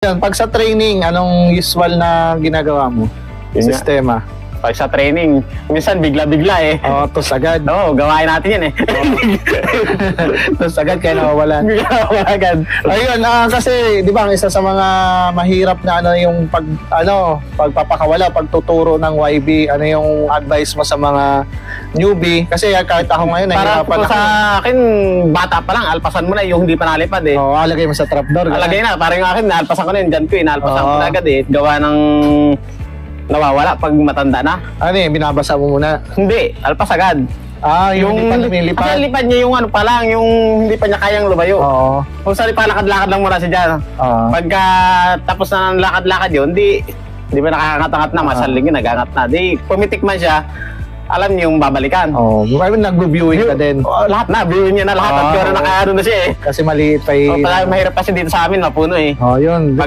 Yan, pag sa training, anong usual na ginagawa mo? Yun nga. Sistema. Pag sa training, minsan bigla-bigla eh. Oo, tos agad. Oo, gawain natin yan eh. Tos agad kaya nawawalan. Bigla agad. Ayun, kasi 'di ba ang isa sa mga mahirap na ano yung pagpapakawala, pagtuturo ng YB, ano yung advice mo sa mga newbie? Kasi kahit ako ngayon Para nahihirapan po ako. sa akin, bata pa lang, alpasan mo na yung hindi pa nalipad eh. Oo, alagay mo sa trapdoor. ganun. Alagay na, parang yung akin, naalpasan ko na yun, dyan ko eh, naalpasan ko Oo. na agad eh. Gawa ng nawawala pag matanda na. Ano eh, binabasa mo muna. Hindi, alpas agad. Yung hindi pa Kasi lumilipad. lipad niya yung ano pa lang, yung hindi pa niya kayang lumayo. Oo. Kung sa lakad-lakad lang muna siya dyan. Oo. Pagka tapos na ng lakad-lakad yun, di ba nakakangat-angat na, masaling yun, nagangat na. Di, pumitik man siya, alam niyo yung babalikan. Oo. Nag-reviewing ka din. Lahat na, viewin niya na lahat. At Ah. pero nakaano na siya eh. Kasi maliit pa Mahirap kasi dito sa amin, mapuno eh. Oh, yun. Pag